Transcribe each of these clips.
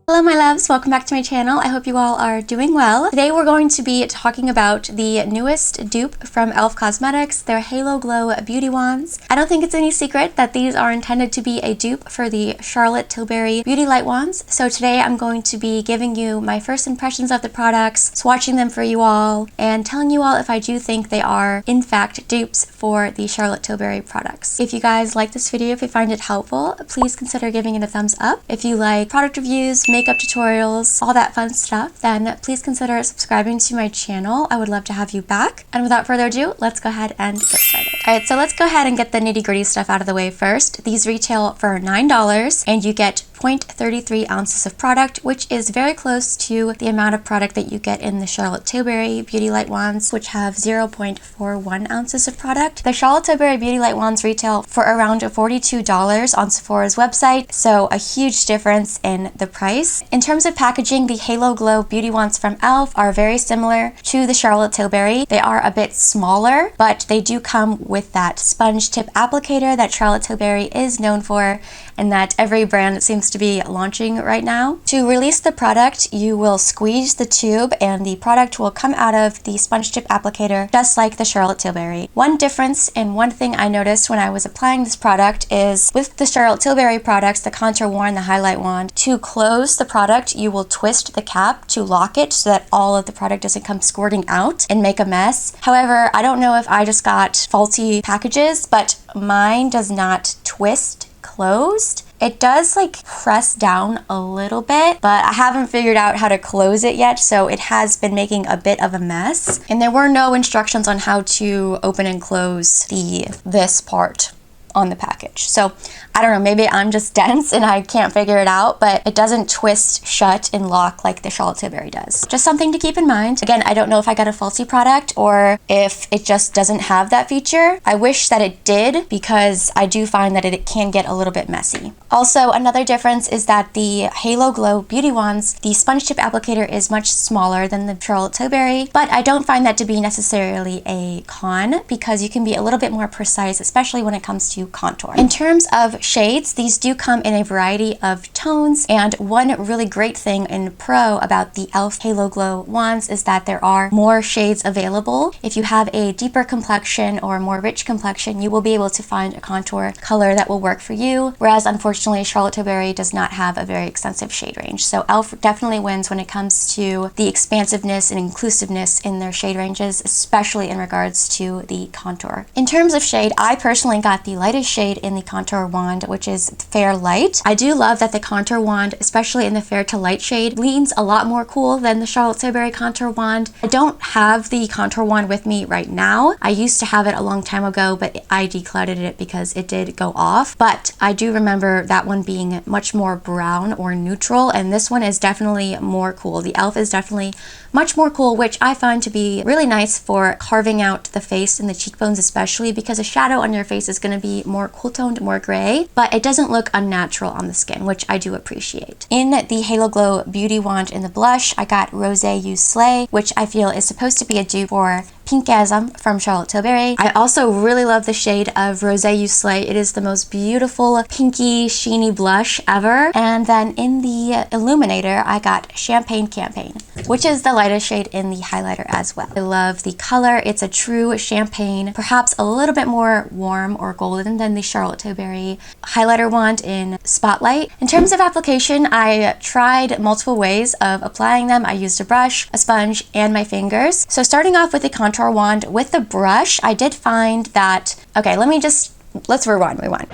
Hello my loves, welcome back to my channel. I hope you all are doing well. Today we're going to be talking about the newest dupe from e.l.f. Cosmetics, their Halo Glow Beauty Wands. I don't think it's any secret that these are intended to be a dupe for the Charlotte Tilbury Beauty Light Wands. So today I'm going to be giving you my first impressions of the products, swatching them for you all, and telling you all if I do think they are in fact dupes for the Charlotte Tilbury products. If you guys like this video, if you find it helpful, please consider giving it a thumbs up. If you like product reviews, makeup tutorials, all that fun stuff, then please consider subscribing to my channel. I would love to have you back. And without further ado, let's go ahead and get started. Alright, so let's go ahead and get the nitty-gritty stuff out of the way first. These retail for $9 and you get 0.33 ounces of product, which is very close to the amount of product that you get in the Charlotte Tilbury Beauty Light Wands, which have 0.41 ounces of product. The Charlotte Tilbury Beauty Light Wands retail for around $42 on Sephora's website, so a huge difference in the price. In terms of packaging, the Halo Glow Beauty Wands from e.l.f. are very similar to the Charlotte Tilbury. They are a bit smaller, but they do come with that sponge tip applicator that Charlotte Tilbury is known for and that every brand seems to be launching right now. To release the product, you will squeeze the tube and the product will come out of the sponge tip applicator just like the Charlotte Tilbury. One difference and one thing I noticed when I was applying this product is with the Charlotte Tilbury products, the contour wand, the highlight wand, to close the product, you will twist the cap to lock it so that all of the product doesn't come squirting out and make a mess. However, I don't know if I just got faulty packages, but mine does not twist closed. It does like press down a little bit, but I haven't figured out how to close it yet, so it has been making a bit of a mess. And there were no instructions on how to open and close this part on the package. So I don't know, maybe I'm just dense and I can't figure it out, but it doesn't twist shut and lock like the Charlotte Tilbury does. Just something to keep in mind. Again, I don't know if I got a faulty product or if it just doesn't have that feature. I wish that it did because I do find that it can get a little bit messy. Also, another difference is that the Halo Glow Beauty Wands, the sponge tip applicator is much smaller than the Charlotte Tilbury, but I don't find that to be necessarily a con because you can be a little bit more precise, especially when it comes to contour. In terms of shades, these do come in a variety of tones, and one really great thing in pro about the e.l.f. Halo Glow Wands is that there are more shades available. If you have a deeper complexion or more rich complexion, you will be able to find a contour color that will work for you, whereas unfortunately Charlotte Tilbury does not have a very extensive shade range. So e.l.f. definitely wins when it comes to the expansiveness and inclusiveness in their shade ranges, especially in regards to the contour. In terms of shade, I personally got the lightest shade in the contour wand, which is Fair Light. I do love that the contour wand, especially in the fair to light shade, leans a lot more cool than the Charlotte Tilbury contour wand. I don't have the contour wand with me right now. I used to have it a long time ago, but I decluttered it because it did go off. But I do remember that one being much more brown or neutral, and this one is definitely more cool. The e.l.f. is definitely much more cool, which I find to be really nice for carving out the face and the cheekbones, especially because a shadow on your face is going to be more cool toned, more gray, but it doesn't look unnatural on the skin, which I do appreciate. In the Halo Glow Beauty Wand in the blush, I got Rose You Slay, which I feel is supposed to be a dupe for Pinkasm from Charlotte Tilbury. I also really love the shade of Rose You Slay. It is the most beautiful pinky sheeny blush ever. And then in the Illuminator, I got Champagne Campaign, which is the lightest shade in the highlighter as well. I love the color. It's a true champagne, perhaps a little bit more warm or golden than the Charlotte Tilbury highlighter wand in Spotlight. In terms of application, I tried multiple ways of applying them. I used a brush, a sponge, and my fingers. So starting off with the contour wand with the brush, I did find that, okay, let's rewind.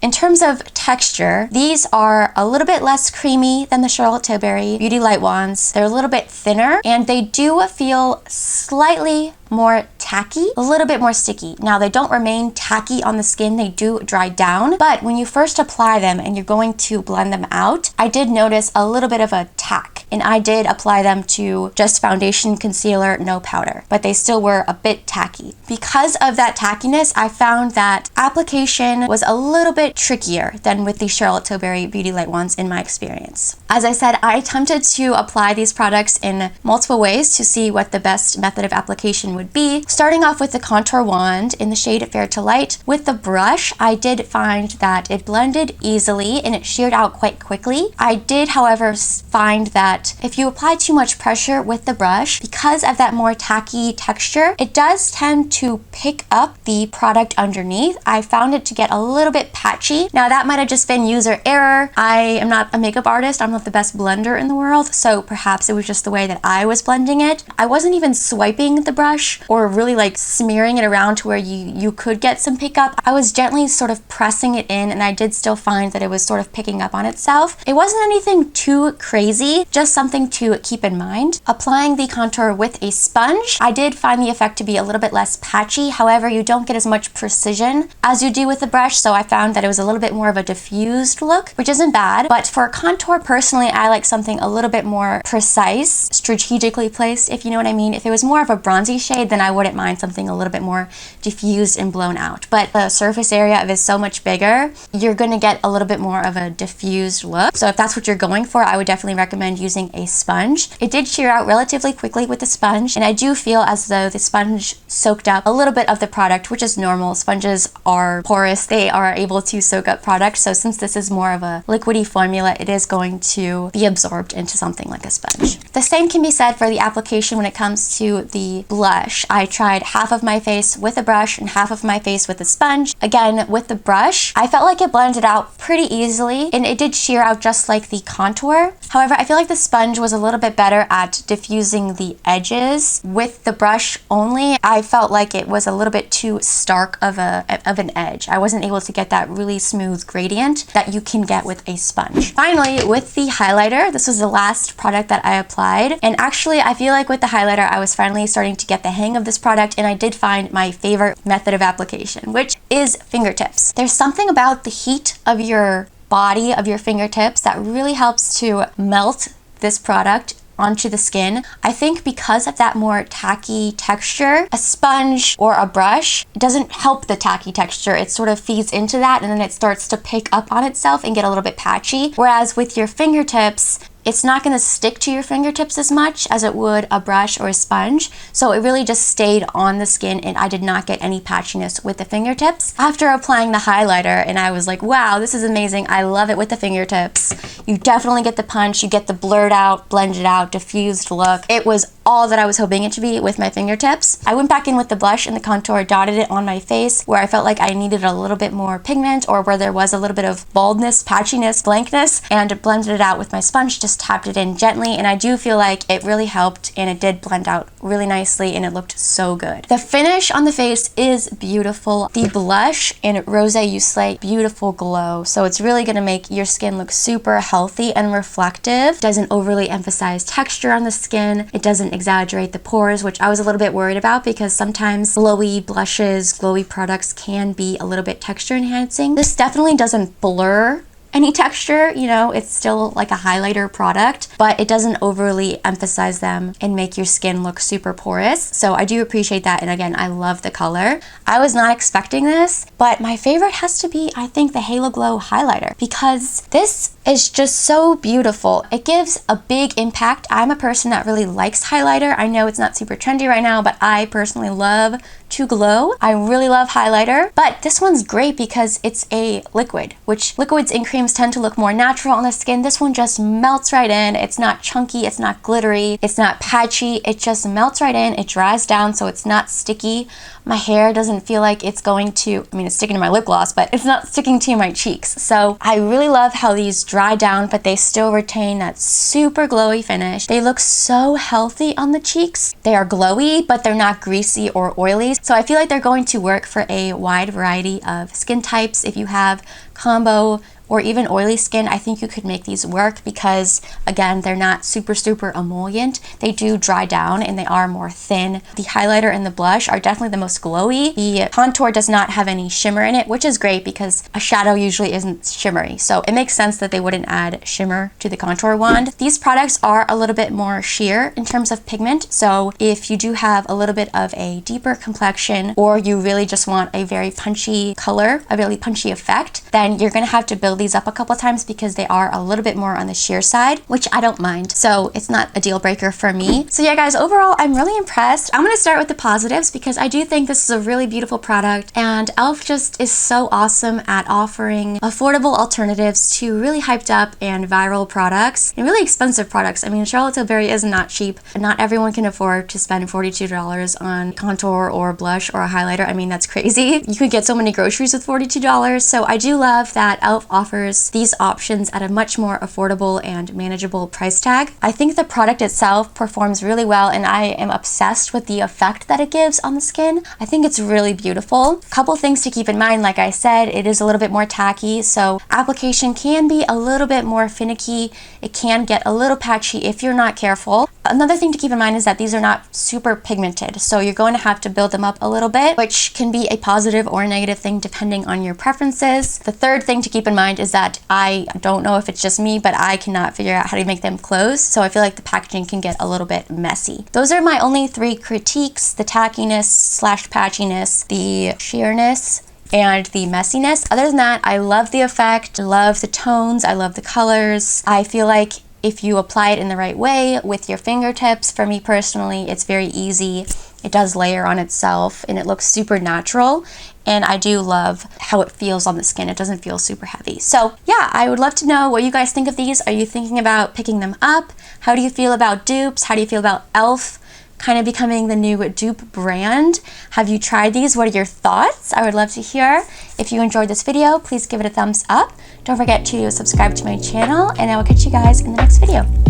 In terms of texture, these are a little bit less creamy than the Charlotte Tilbury Beauty Light Wands. They're a little bit thinner and they do feel slightly more tacky, a little bit more sticky. Now, they don't remain tacky on the skin, they do dry down, but when you first apply them and you're going to blend them out, I did notice a little bit of a tack. and I did apply them to just foundation, concealer, no powder, but they still were a bit tacky. Because of that tackiness, I found that application was a little bit trickier than with the Charlotte Tilbury Beauty Light ones in my experience. As I said, I attempted to apply these products in multiple ways to see what the best method of application would be. Starting off with the contour wand in the shade Fair to Light. With the brush, I did find that it blended easily and it sheared out quite quickly. I did, however, find that if you apply too much pressure with the brush, because of that more tacky texture, it does tend to pick up the product underneath. I found it to get a little bit patchy. Now that might have just been user error. I am not a makeup artist. I'm not the best blender in the world, so perhaps it was just the way that I was blending it. I wasn't even swiping the brush or really like smearing it around to where you could get some pickup. I was gently sort of pressing it in, and I did still find that it was sort of picking up on itself. It wasn't anything too crazy, just something to keep in mind. Applying the contour with a sponge, I did find the effect to be a little bit less patchy. However, you don't get as much precision as you do with the brush, so I found that it was a little bit more of a diffused look, which isn't bad. But for contour, personally, I like something a little bit more precise, strategically placed, if you know what I mean. If it was more of a bronzy shade, then I wouldn't mind something a little bit more diffused and blown out. But the surface area of it is so much bigger, you're gonna get a little bit more of a diffused look. So if that's what you're going for, I would definitely recommend using a sponge. It did shear out relatively quickly with the sponge, and I do feel as though the sponge soaked up a little bit of the product, which is normal. Sponges are porous, they are able to soak up product. So since this is more of a liquidy formula, it is going to be absorbed into something like a sponge. The same can be said for the application when it comes to the blush. I tried half of my face with a brush and half of my face with a sponge. Again, with the brush, I felt like it blended out pretty easily, and it did sheer out just like the contour. However, I feel like the sponge was a little bit better at diffusing the edges. With the brush only, I felt like it was a little bit too stark of an edge. I wasn't able to get that really smooth gradient that you can get with a sponge. Finally, with the highlighter, this was the last product that I applied, and actually I feel like with the highlighter I was finally starting to get the hang of this product, and I did find my favorite method of application, which is fingertips. There's something about the heat of your body, of your fingertips, that really helps to melt this product onto the skin. I think because of that more tacky texture, a sponge or a brush doesn't help the tacky texture. It sort of feeds into that, and then it starts to pick up on itself and get a little bit patchy. Whereas with your fingertips, it's not going to stick to your fingertips as much as it would a brush or a sponge. So it really just stayed on the skin, and I did not get any patchiness with the fingertips. After applying the highlighter, and I was like, wow, this is amazing. I love it with the fingertips. You definitely get the punch. You get the blurred out, blended out, diffused look. It was all that I was hoping it to be with my fingertips. I went back in with the blush and the contour, dotted it on my face where I felt like I needed a little bit more pigment, or where there was a little bit of baldness, patchiness, blankness, and blended it out with my sponge, just tapped it in gently, and I do feel like it really helped, and it did blend out really nicely, and it looked so good. The finish on the face is beautiful. The blush in Rose You Slay, beautiful glow. So it's really gonna make your skin look super healthy and reflective. Doesn't overly emphasize texture on the skin. It doesn't exaggerate the pores, which I was a little bit worried about because sometimes glowy blushes, glowy products can be a little bit texture enhancing. This definitely doesn't blur any texture, you know, it's still like a highlighter product, but it doesn't overly emphasize them and make your skin look super porous. So I do appreciate that, and again, I love the color. I was not expecting this, but my favorite has to be, I think, the Halo Glow highlighter, because this is just so beautiful. It gives a big impact. I'm a person that really likes highlighter. I know it's not super trendy right now, but I personally love to glow. I really love highlighter, but this one's great because it's a liquid, which liquids and creams tend to look more natural on the skin. This one just melts right in. It's not chunky, it's not glittery, it's not patchy. It just melts right in. It dries down, so it's not sticky. My hair doesn't feel like it's going to, I mean, it's sticking to my lip gloss, but it's not sticking to my cheeks. So I really love how these dry down, but they still retain that super glowy finish. They look so healthy on the cheeks. They are glowy, but they're not greasy or oily. So I feel like they're going to work for a wide variety of skin types. If you have combo or even oily skin, I think you could make these work because, again, they're not super emollient. They do dry down and they are more thin. The highlighter and the blush are definitely the most glowy. The contour does not have any shimmer in it, which is great because a shadow usually isn't shimmery. So it makes sense that they wouldn't add shimmer to the contour wand. These products are a little bit more sheer in terms of pigment. So if you do have a little bit of a deeper complexion, or you really just want a very punchy color, a really punchy effect, then you're gonna have to build these up a couple times because they are a little bit more on the sheer side, which I don't mind. So it's not a deal breaker for me. So yeah, guys, overall, I'm really impressed. I'm gonna start with the positives because I do think this is a really beautiful product, and e.l.f. just is so awesome at offering affordable alternatives to really hyped up and viral products and really expensive products. I mean, Charlotte Tilbury is not cheap, and not everyone can afford to spend $42 on contour or blush or a highlighter. I mean, that's crazy. You could get so many groceries with $42. So I do love that e.l.f. offers these options at a much more affordable and manageable price tag. I think the product itself performs really well, and I am obsessed with the effect that it gives on the skin. I think it's really beautiful. A couple things to keep in mind, like I said, it is a little bit more tacky, so application can be a little bit more finicky. It can get a little patchy if you're not careful. Another thing to keep in mind is that these are not super pigmented, so you're going to have to build them up a little bit, which can be a positive or a negative thing depending on your preferences. The third thing to keep in mind is that I don't know if it's just me, but I cannot figure out how to make them close, so I feel like the packaging can get a little bit messy. Those are my only three critiques: the tackiness / patchiness, the sheerness, and the messiness. Other than that, I love the effect, I love the tones, I love the colors. I feel like if you apply it in the right way with your fingertips, for me personally, it's very easy. It does layer on itself and it looks super natural. And I do love how it feels on the skin. It doesn't feel super heavy. So yeah, I would love to know what you guys think of these. Are you thinking about picking them up? How do you feel about dupes? How do you feel about e.l.f. kind of becoming the new dupe brand? Have you tried these? What are your thoughts? I would love to hear. If you enjoyed this video, please give it a thumbs up. Don't forget to subscribe to my channel, and I will catch you guys in the next video.